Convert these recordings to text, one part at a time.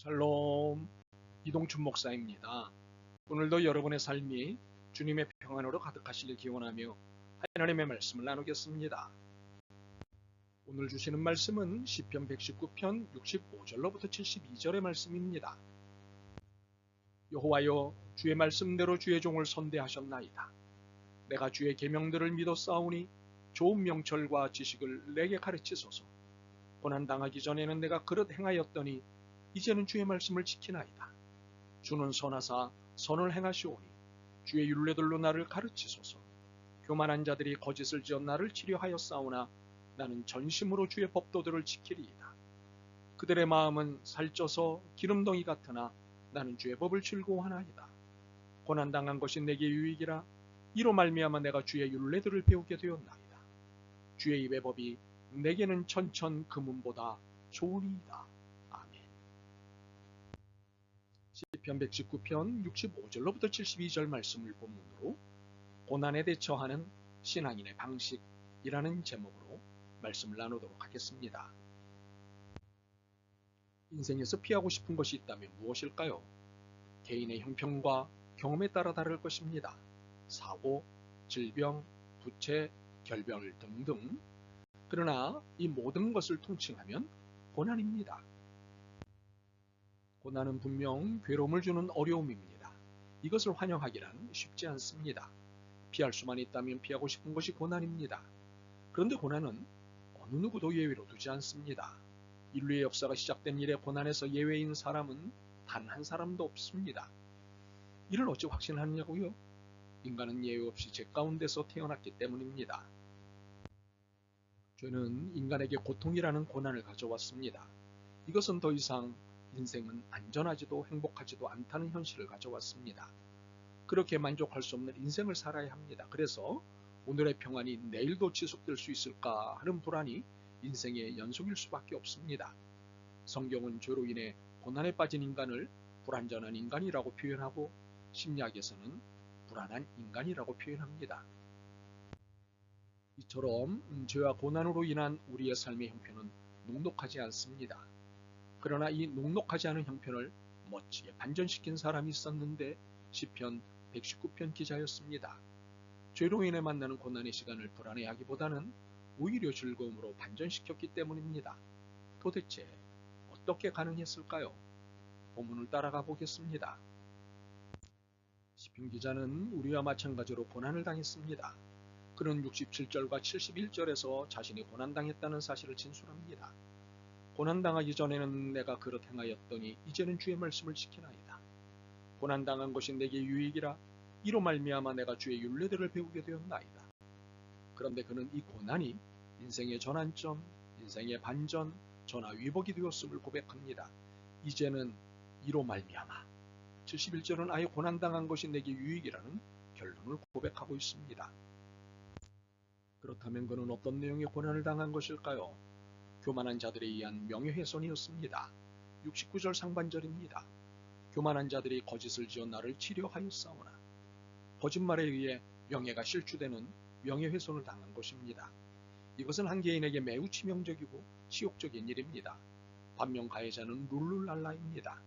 샬롬, 이동춘 목사입니다. 오늘도 여러분의 삶이 주님의 평안으로 가득하시길 기원하며 하나님의 말씀을 나누겠습니다. 오늘 주시는 말씀은 시편 119편 65절로부터 72절의 말씀입니다. 여호와여, 주의 말씀대로 주의 종을 선대하셨나이다. 내가 주의 계명들을 믿어 싸우니 좋은 명철과 지식을 내게 가르치소서. 고난당하기 전에는 내가 그릇 행하였더니 이제는 주의 말씀을 지키나이다. 주는 선하사 선을 행하시오니 주의 율례들로 나를 가르치소서. 교만한 자들이 거짓을 지어 나를 치려하여 싸우나 나는 전심으로 주의 법도들을 지키리이다. 그들의 마음은 살쪄서 기름덩이 같으나 나는 주의 법을 즐거워하나이다. 고난당한 것이 내게 유익이라 이로 말미암아 내가 주의 율례들을 배우게 되었나이다. 주의 입의 법이 내게는 천천 금은보다 좋으니이다. 아멘. 시편 119편 65절로부터 72절 말씀을 본문으로 고난에 대처하는 신앙인의 방식이라는 제목으로 말씀을 나누도록 하겠습니다. 인생에서 피하고 싶은 것이 있다면 무엇일까요? 개인의 형편과 경험에 따라 다를 것입니다. 사고, 질병, 부채, 결별 등등. 그러나 이 모든 것을 통칭하면 고난입니다. 고난은 분명 괴로움을 주는 어려움입니다. 이것을 환영하기란 쉽지 않습니다. 피할 수만 있다면 피하고 싶은 것이 고난입니다. 그런데 고난은 어느 누구도 예외로 두지 않습니다. 인류의 역사가 시작된 이래 고난에서 예외인 사람은 단 한 사람도 없습니다. 이를 어찌 확신하느냐고요? 인간은 예외 없이 죄 가운데서 태어났기 때문입니다. 죄는 인간에게 고통이라는 고난을 가져왔습니다. 이것은 더 이상 인생은 안전하지도 행복하지도 않다는 현실을 가져왔습니다. 그렇게 만족할 수 없는 인생을 살아야 합니다. 그래서 오늘의 평안이 내일도 지속될 수 있을까 하는 불안이 인생의 연속일 수밖에 없습니다. 성경은 죄로 인해 고난에 빠진 인간을 불완전한 인간이라고 표현하고 심리학에서는 불안한 인간이라고 표현합니다. 이처럼 죄와 고난으로 인한 우리의 삶의 형편은 녹록하지 않습니다. 그러나 이 녹록하지 않은 형편을 멋지게 반전시킨 사람이 있었는데 시편 119편 기자였습니다. 죄로 인해 만나는 고난의 시간을 불안해하기보다는 오히려 즐거움으로 반전시켰기 때문입니다. 도대체 어떻게 가능했을까요? 본문을 따라가 보겠습니다. 시편 기자는 우리와 마찬가지로 고난을 당했습니다. 그는 67절과 71절에서 자신이 고난당했다는 사실을 진술합니다. 고난당하기 전에는 내가 그릇 행하였더니 이제는 주의 말씀을 지키나이다. 고난당한 것이 내게 유익이라 이로 말미암아 내가 주의 율례들을 배우게 되었나이다. 그런데 그는 이 고난이 인생의 전환점, 인생의 반전, 전화위복이 되었음을 고백합니다. 이제는 이로 말미암아 71절은 아예 고난당한 것이 내게 유익이라는 결론을 고백하고 있습니다. 그렇다면 그는 어떤 내용의 고난을 당한 것일까요? 교만한 자들에 의한 명예훼손이었습니다. 69절 상반절입니다. 교만한 자들이 거짓을 지어 나를 치려하였사오나 거짓말에 의해 명예가 실추되는 명예훼손을 당한 것입니다. 이것은 한 개인에게 매우 치명적이고 치욕적인 일입니다. 반면 가해자는 룰룰랄라입니다.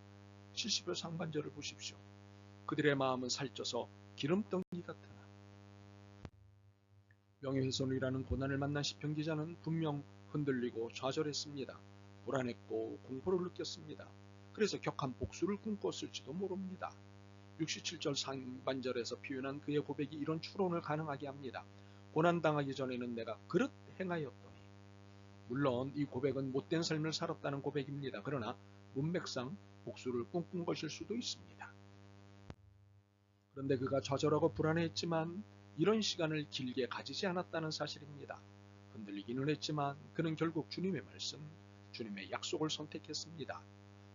70절 상반절을 보십시오. 그들의 마음은 살쪄서 기름덩이 같으나. 명예훼손이라는 고난을 만난 시편 기자는 분명 흔들리고 좌절했습니다. 불안했고 공포를 느꼈습니다. 그래서 격한 복수를 꿈꿨을지도 모릅니다. 67절 상반절에서 표현한 그의 고백이 이런 추론을 가능하게 합니다. 고난당하기 전에는 내가 그릇 행하였더니. 물론 이 고백은 못된 삶을 살았다는 고백입니다. 그러나 문맥상 복수를 꿈꾼 것일 수도 있습니다. 그런데 그가 좌절하고 불안해했지만 이런 시간을 길게 가지지 않았다는 사실입니다. 흔들리기는 했지만 그는 결국 주님의 말씀, 주님의 약속을 선택했습니다.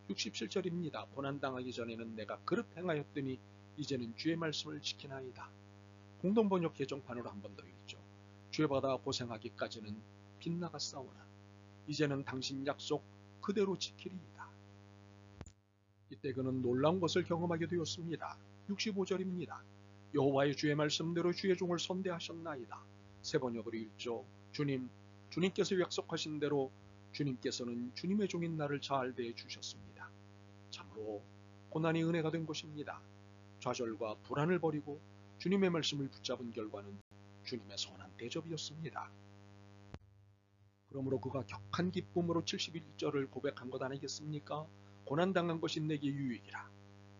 67절입니다. 고난당하기 전에는 내가 그릇 행하였더니 이제는 주의 말씀을 지키나이다. 공동번역 개정판으로 한 번 더 읽죠. 죄받아 고생하기까지는 빗나갔사오나 이제는 당신 약속 그대로 지키리이다. 이때 그는 놀라운 것을 경험하게 되었습니다. 65절입니다. 여호와의 주의 말씀대로 주의 종을 선대하셨나이다. 새 번역으로 읽죠. 주님께서 약속하신 대로 주님께서는 주님의 종인 나를 잘 대해 주셨습니다. 참으로 고난이 은혜가 된 것입니다. 좌절과 불안을 버리고 주님의 말씀을 붙잡은 결과는 주님의 선한 대접이었습니다. 그러므로 그가 격한 기쁨으로 71절을 고백한 것 아니겠습니까? 고난당한 것이 내게 유익이라.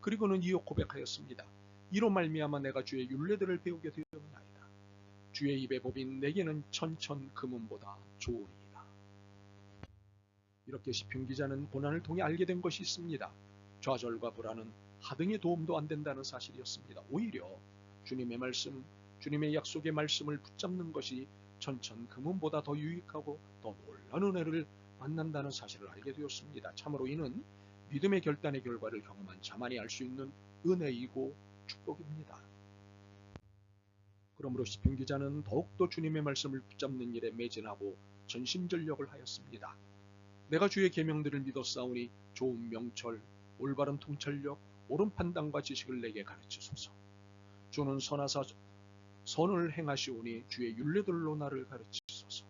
그리고는 이어 고백하였습니다. 이로 말미암아 내가 주의 율례들을 배우게 되었나이다. 주의 입의 법이 내게는 천천 금은보다 좋으니이다. 이렇게 시편 기자는 고난을 통해 알게 된 것이 있습니다. 좌절과 불안은 하등의 도움도 안 된다는 사실이었습니다. 오히려 주님의 말씀, 주님의 약속의 말씀을 붙잡는 것이 천천 금은보다 더 유익하고 더 놀라운 은혜를 만난다는 사실을 알게 되었습니다. 참으로 이는 믿음의 결단의 결과를 경험한 자만이 알 수 있는 은혜이고 축복입니다. 그러므로 시편 기자는 더욱더 주님의 말씀을 붙잡는 일에 매진하고 전심전력을 하였습니다. 내가 주의 계명들을 믿었사오니 좋은 명철, 올바른 통찰력, 옳은 판단과 지식을 내게 가르치소서. 주는 선하사 선을 행하시오니 주의 율례들로 나를 가르치소서.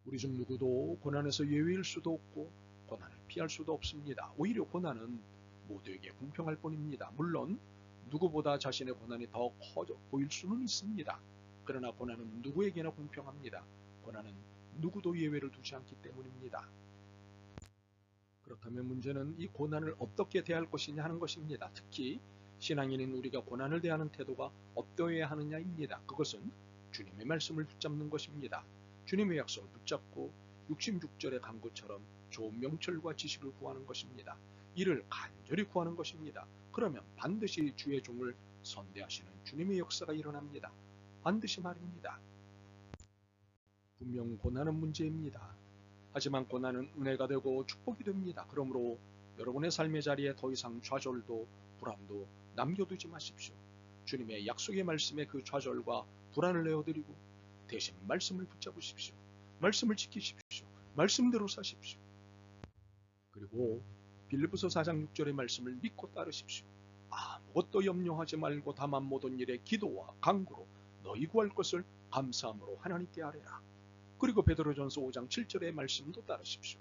우리 중 누구도 고난에서 예외일 수도 없고 고난을 피할 수도 없습니다. 오히려 고난은 모두에게 공평할 뿐입니다. 물론 누구보다 자신의 고난이 더 커져 보일 수는 있습니다. 그러나 고난은 누구에게나 공평합니다. 고난은 누구도 예외를 두지 않기 때문입니다. 그렇다면 문제는 이 고난을 어떻게 대할 것이냐 하는 것입니다. 특히 신앙인인 우리가 고난을 대하는 태도가 어떠해야 하느냐입니다. 그것은 주님의 말씀을 붙잡는 것입니다. 주님의 약속을 붙잡고 66절의 간구처럼 좋은 명철과 지식을 구하는 것입니다. 이를 간절히 구하는 것입니다. 그러면 반드시 주의 종을 선대하시는 주님의 역사가 일어납니다. 반드시 말입니다. 분명 고난은 문제입니다. 하지만 고난은 은혜가 되고 축복이 됩니다. 그러므로 여러분의 삶의 자리에 더 이상 좌절도 불안도 남겨두지 마십시오. 주님의 약속의 말씀에 그 좌절과 불안을 내어드리고 대신 말씀을 붙잡으십시오. 말씀을 지키십시오. 말씀대로 사십시오. 그리고 빌립보서 4장 6절의 말씀을 믿고 따르십시오. 아무것도 염려하지 말고 다만 모든 일에 기도와 간구로 너희 구할 것을 감사함으로 하나님께 아뢰라. 그리고 베드로전서 5장 7절의 말씀도 따르십시오.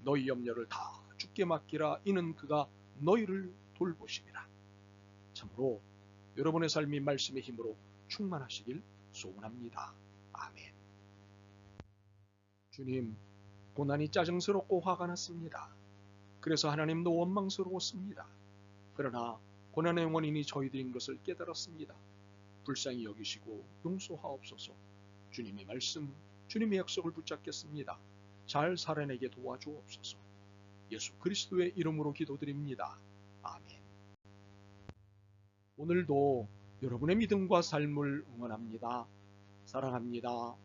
너희 염려를 다 주께 맡기라. 이는 그가 너희를 돌보심이라. 참으로 여러분의 삶이 말씀의 힘으로 충만하시길 소원합니다. 아멘. 주님, 고난이 짜증스럽고 화가 났습니다. 그래서 하나님도 원망스러웠습니다. 그러나 고난의 원인이 저희들인 것을 깨달았습니다. 불쌍히 여기시고 용서하옵소서. 주님의 말씀, 주님의 약속을 붙잡겠습니다. 잘 살아내게 도와주옵소서. 예수 그리스도의 이름으로 기도드립니다. 아멘. 오늘도 여러분의 믿음과 삶을 응원합니다. 사랑합니다.